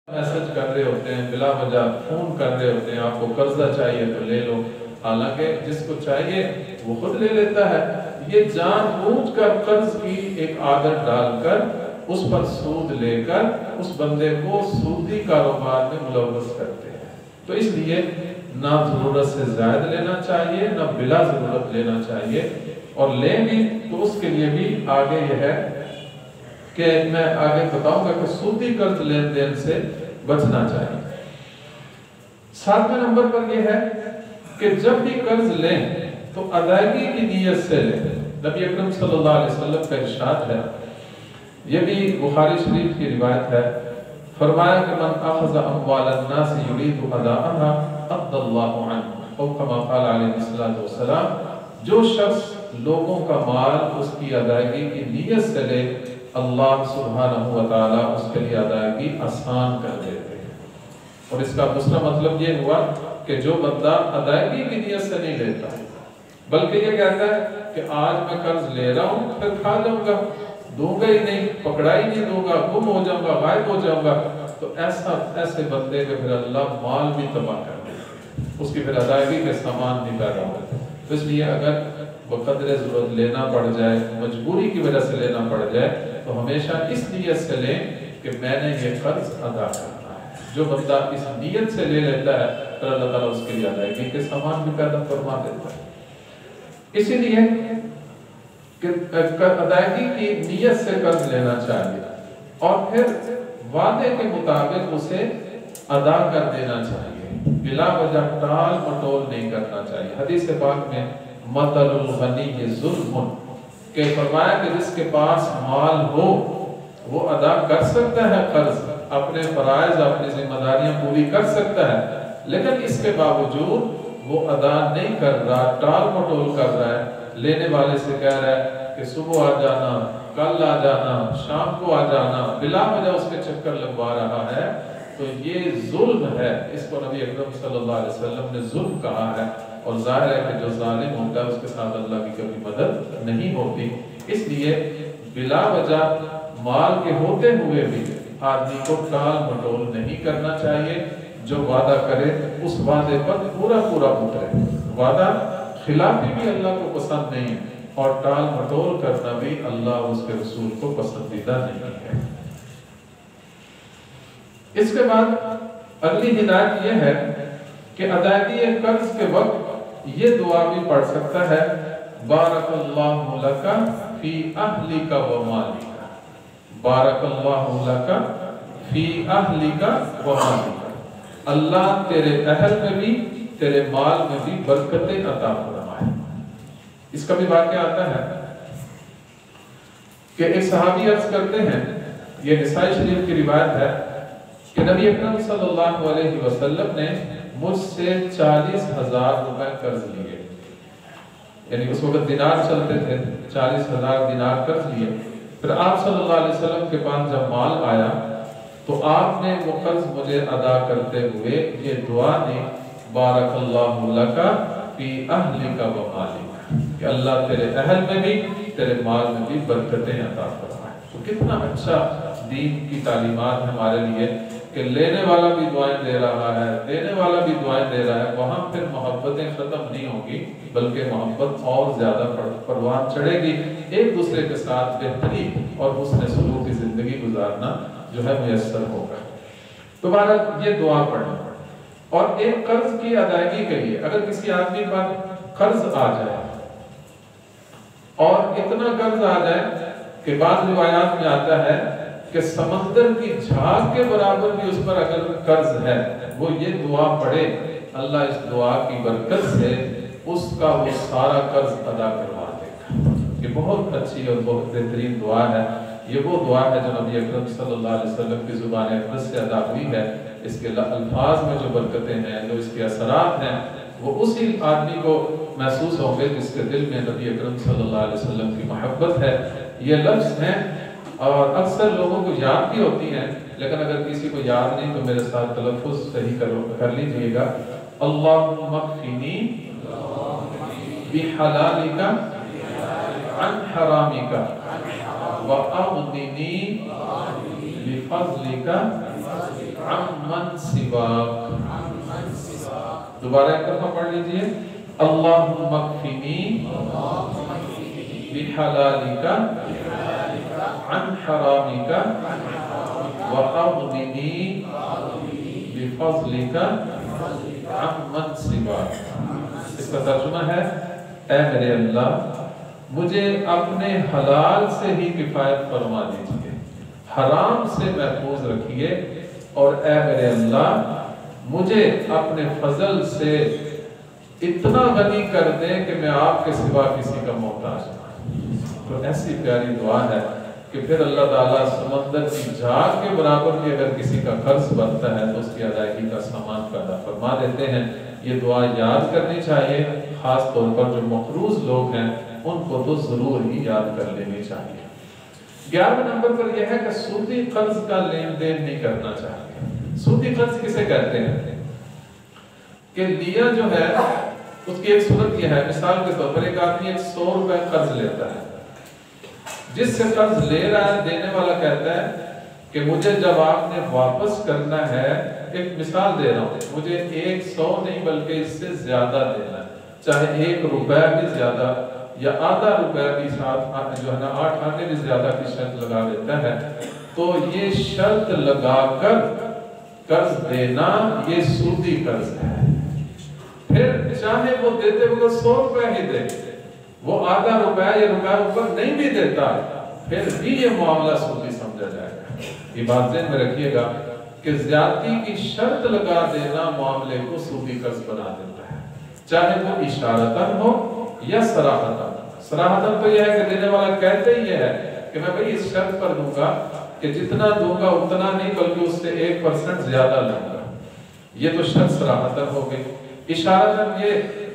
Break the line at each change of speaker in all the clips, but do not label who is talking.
Message کر رہے ہوتے ہیں، بلا وجہ فون کر رہے ہوتے ہیں، آپ کو قرضہ چاہیے تو لے لو، حالانکہ جس کو چاہیے وہ خود لے لیتا ہے۔ یہ جان بوجھ کر قرض کی ایک عادت ڈال کر اس پر سود لے کر اس بندے کو سودی کاروبار میں ملوث کرتے ہیں۔ تو اس لیے نہ ضرورت سے زائد لینا چاہیے، نہ بلا ضرورت لینا چاہیے، اور لیں بھی تو اس کے لیے بھی آگے یہ ہے کہ میں آگے بتاؤں گا کہ سودی قرض لین دین سے بچنا چاہیے۔ 7ویں نمبر پر یہ ہے کہ جب بھی قرض لیں تو ادائیگی کی نیت سے لیں۔ نبی اکرم صلی اللہ علیہ وسلم کا ارشاد ہے، یہ بھی بخاری شریف کی روایت ہے، فرمایا کہ من اخذ اموال الناس یرید اداءها ادى الله عنه، او كما قال علیہ السلام، جو شخص لوگوں کا مال اس کی ادائیگی کی نیت سے لے، اللہ سبحانہ و تعالیٰ اس کے لیے ادائیگی آسان کر دیتے ہیں۔ اور اس کا دوسرا مطلب یہ ہوا کہ جو بندہ ادائیگی کی نیت سے نہیں لیتا بلکہ یہ کہتا ہے کہ آج میں قرض لے رہا ہوں پھر کھا جاؤں گا، دوں گا ہی نہیں، پکڑا ہی نہیں دوں گا، گم ہو جاؤں گا، غائب ہو جاؤں گا، تو ایسے بندے کے پھر اللہ مال بھی تباہ کر دیتے ہیں، اس کی پھر ادائیگی کے سامان نہیں پیدا ہوتے۔ تو اس لیے اگر بقدر ضرورت لینا پڑ جائے، مجبوری کی وجہ سے لینا پڑ جائے، تو ہمیشہ اس نیت سے لیں کہ میں نے یہ قرض ادا کرنا ہے۔ جو بندہ اس نیت سے لے لیتا ہے پھر اللہ تعالیٰ اس کے لیے ادائیگی کے سامان بھی پیدا فرما دیتا ہے۔ اسی لیے کہ ادائیگی کی نیت سے قرض لینا چاہیے اور پھر وعدے کے مطابق اسے ادا کر دینا چاہیے، بلا وجہ ٹال مٹول نہیں کرنا چاہیے۔ حدیث پاک میں مثل الغنی ظلم، کہ فرمایا کہ جس کے پاس مال ہو وہ ادا کر سکتا ہے قرض، اپنے فرائض اپنی ذمہ داریاں پوری کر سکتا ہے، لیکن اس کے باوجود وہ ادا نہیں کر رہا، ٹال مٹول کر رہا ہے، لینے والے سے کہہ رہا ہے کہ صبح آ جانا، کل آ جانا، شام کو آ جانا، بلا وجہ اس کے چکر لگوا رہا ہے، تو یہ ظلم ہے۔ اس کو نبی اکرم صلی اللہ علیہ وسلم نے ظلم کہا ہے، اور ظاہر ہے کہ جو ظالم ہوتا ہے اس کے ساتھ اللہ کی کبھی مدد نہیں ہوتی۔ اس لیے بلا وجہ مال کے ہوتے ہوئے بھی آدمی کو ٹال مٹول نہیں کرنا چاہیے، جو وعدہ کرے اس وعدے پر پورا اترے۔ وعدہ خلافی بھی اللہ کو پسند نہیں، اور ٹال مٹول کرنا بھی اللہ اور اس کے رسول کو پسندیدہ نہیں ہے۔ اس کے بعد اگلی ہدایت یہ ہے کہ ادائیگی قرض کے وقت یہ دعا بھی پڑھ سکتا ہے، بارک اللہ لک فی اہلک و مالک، بارک اللہ لک فی اہلک و مالک، اللہ تیرے اہل میں بھی تیرے مال میں بھی برکتیں عطا فرمائے۔ اس کا بھی واقعہ آتا ہے کہ ایک صحابی عرض کرتے ہیں، یہ نسائی شریف کی روایت ہے کہ نبی اکرم صلی اللہ علیہ وسلم نے مجھ سے 40,000 روپے قرض لیے، یعنی اس وقت دینار چلتے تھے، 40,000 دینار قرض لیے۔ پھر آپ صلی اللہ علیہ وسلم کے پاس جب مال آیا تو آپ نے وہ قرض مجھے ادا کرتے ہوئے یہ دعا دی، بارک اللہ لک فی اہلک و مالک، کہ اللہ تیرے اہل میں بھی تیرے مال میں بھی برکتیں عطا فرمائے۔ تو کتنا اچھا دین کی تعلیمات ہمارے لیے کہ لینے والا بھی دعائیں دے رہا ہے، دینے والا بھی دعائیں دے رہا ہے، وہاں پھر محبتیں ختم نہیں ہوگی بلکہ محبت اور زیادہ پروان چڑھے گی، ایک دوسرے کے ساتھ بہتری اور حسن سلوک کی زندگی گزارنا جو ہے میسر ہوگا۔ تو بہرحال یہ دعا پڑھنا۔ اور ایک قرض کی ادائیگی کے لیے اگر کسی آدمی پر قرض آ جائے اور اتنا قرض آ جائے کہ بعض روایات میں آتا ہے کہ سمندر کی جھاگ کے برابر بھی اس پر اگر قرض ہے، وہ یہ دعا پڑھے، اللہ اس دعا کی برکت سے اس کا وہ سارا قرض ادا کروا دے گا۔ یہ بہت اچھی اور بہت بہترین دعا ہے۔ یہ وہ دعا ہے جو نبی اکرم صلی اللہ علیہ وسلم کی زبان اقدس سے ادا ہوئی ہے۔ اس کے الفاظ میں جو برکتیں ہیں، جو اس کے اثرات ہیں، وہ اسی آدمی کو محسوس ہوں گے جس کے دل میں نبی اکرم صلی اللہ علیہ وسلم کی محبت ہے۔ یہ لفظ ہیں اور اکثر لوگوں کو یاد بھی ہوتی ہیں، لیکن اگر کسی کو یاد نہیں تو میرے ساتھ تلفظ صحیح کر لیجئے گا، اللہم اکفنی بحلالک عن حرامک وَأَغْنِنِي بِفَضْلِكَ अम्मन सिवाक। दोबारा एक दफा पढ़ लीजिए, अल्लाहुम्मा कफिनी बिहलालिका अन हरामिका व अग़निनी बिफज़लिका अम्मन सिवाक। इसका तर्जुमा है, ऐ मेरे अल्लाह मुझे अपने हलाल से ही किफायत फरमा दीजिए, हराम से महफूज रखिए, और ऐ मेरे अल्लाह मुझे अपने फजल से इतना गनी कर दे कि मैं आपके सिवा किसी का मोहताज ना। तो ऐसी प्यारी दुआ है कि फिर अल्लाह ताला समंदर की झाग के बराबर भी अगर किसी का कर्ज बनता है तो उसकी अदायगी का सामान पैदा फरमा देते हैं। ये दुआ याद करनी चाहिए, खास तौर पर जो मकरूज लोग हैं उनको तो जरूर ही याद कर लेनी चाहिए। 11वें नंबर पर यह है कि सूदी कर्ज का लेन देन नहीं करना चाहिए। सूदी कर्ज किसे कहते हैं कि लिया जो है उसकी एक सूरत यह है, मिसाल के तौर पर एक आदमी 100 रुपए कर्ज लेता है, जिससे कर्ज ले रहा है देने वाला कहता है कि मुझे जब आपने वापस करना है, एक मिसाल दे रहा हूँ, मुझे 100 नहीं बल्कि इससे ज्यादा देना है, चाहे 1 रुपया भी ज्यादा या आधा रुपया भी साथ जो है ना 8 आने भी ज्यादा की शर्त लगा देता है। तो ये शर्त लगाकर कर्ज देना ये सूदी कर्ज है। फिर चाहे वो देते हुए 100 रुपया ही दे, वो आधा रुपया या रुपया ऊपर नहीं भी देता, फिर भी ये मामला सूदी समझा जाएगा। ये बात ध्यान में रखिएगा कि ज्यादती की शर्त लगा देना मामले को सूदी कर्ज बना देता है, चाहे वो इशारतन हो या सराहतन। सराहतन तो यह है कि देने वाला कहते ही है कि मैं भाई इस शर्त पर दूंगा कि जितना दूंगा उतना नहीं बल्कि उससे 1% ज्यादा लूंगा, ये तो शर्त सराहतन हो गई। इशारतन ये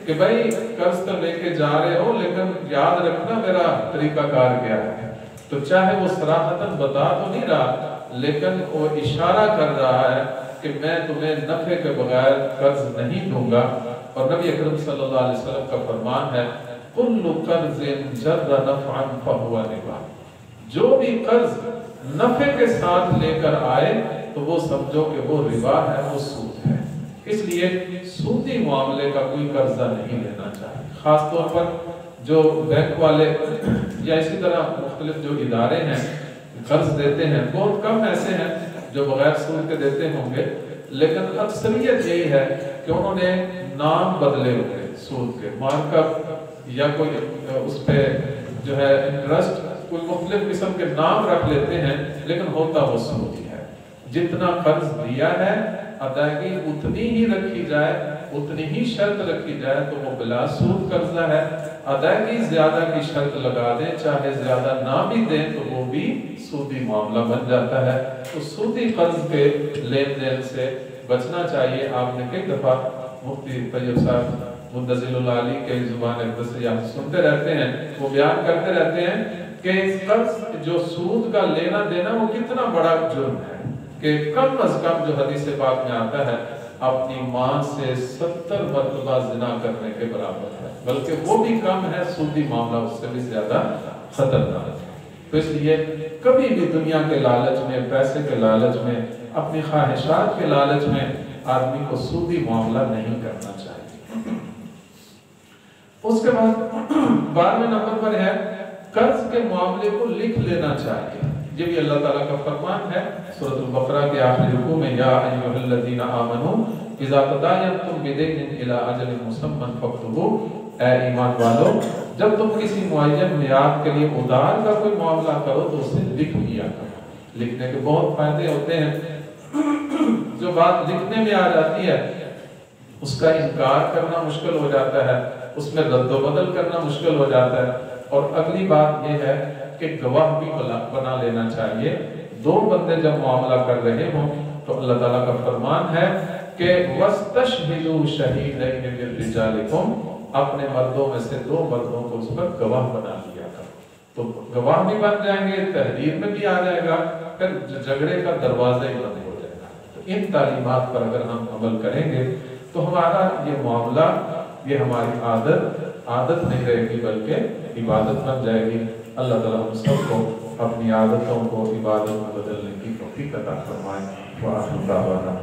कि भाई कर्ज तो लेके जा रहे हो लेकिन याद रखना मेरा तरीकाकार क्या है। तो चाहे वो सराहतन बता तो नहीं रहा लेकिन वो इशारा कर रहा है कि मैं तुम्हें नफे के बगैर कर्ज नहीं दूंगा। और नबी अकरम सल्लल्लाहु अलैहि वसल्लम का फरमान है, कुल्लु कर्ज़िन जर्रा नफ़अन फहुवा रिबा। जो भी कर्ज नफे के साथ लेकर आए तो वो समझो कि वो रिबा है, वो सूद है। इसलिए सूदी मामले का कोई कर्जा नहीं लेना चाहिए। खास तौर पर जो बैंक वाले या इसी तरह मुख्तलिफ जो इदारे हैं कर्ज देते हैं, बहुत कम ऐसे हैं जो बगैर सूद के देते होंगे, लेकिन अक्सरियत यही है कि उन्होंने नाम बदले हुए सूद के, मार्कअप या कोई उस पे जो है इंटरेस्ट, कोई मुख्तलिफ किस्म के नाम रख लेते हैं, लेकिन होता वो सूद ही है। जितना कर्ज दिया है अदायगी उतनी ही रखी जाए, उतनी ही शर्त रखी जाए तो वो बिला सूद कर्जा है। अदायगी ज्यादा की शर्त लगा दें, चाहे ज्यादा ना भी दें तो वो भी सूदी मामला बन जाता है। तो सूदी कर्ज के लेन देन से बचना चाहिए। आपने कई दफा मुफ्ती तैयब साहब मुद्दसिल आली के जुबान सुनते रहते हैं, वो बयान करते रहते हैं कि कर्ज जो सूद का लेना देना वो कितना बड़ा जुर्म है कि कम अज कम जो हदीस पाक में आता है अपनी मां से 70 मरतबा जिना करने के बराबर है, बल्कि वो भी कम है, सूदी मामला उससे भी ज्यादा खतरनाक है। तो इसलिए कभी भी दुनिया के लालच में, पैसे के लालच में, अपनी ख्वाहिशात के लालच में आदमी को सूदी मामला नहीं करना चाहिए। उसके बाद 12वें नंबर पर है कर्ज के मामले को लिख लेना चाहिए। ये भी अल्लाह ताला का फरमान है सूरह बकरा के आखिरी रुकू में, या अय्युहल्लज़ीना आमनू इज़ा तदायनतुम बिदैनिन इला अजलिन मुसम्मन फक्तुबू। ऐ ईमान वालों, जब तुम किसी मुअय्यन मियाद के लिए उधार का कोई मामला करो तो उसे लिख लिया करो। लिखने के बहुत फायदे होते हैं। जो बात लिखने में आ जाती है उसका इनकार करना मुश्किल हो जाता है, उसमें रद्द-ओ-बदल करना मुश्किल हो जाता है। और अगली बात यह है कि गवाह भी बना लेना चाहिए। 2 बंदे जब मामला कर रहे हों तो अल्लाह ताला का फरमान है कि वस्तशहिदू शहीदैन मिन रिजालिकुम, अपने मर्दों में से 2 मर्दों को उस पर गवाह बना लिया करो। तो गवाह भी बन जाएंगे, तहरीर में भी आ जाएगा, फिर झगड़े का दरवाजा ही बंद हो जाएगा। तो इन तालीमात पर अगर हम अमल करेंगे तो हमारा ये मामला, ये हमारी आदत नहीं रहेगी बल्कि इबादत बन जाएगी। अल्लाह ताला हम सबको अपनी आदतों को इबादत में बदलने की तौफीक अता फरमाए। وآخر دعوانا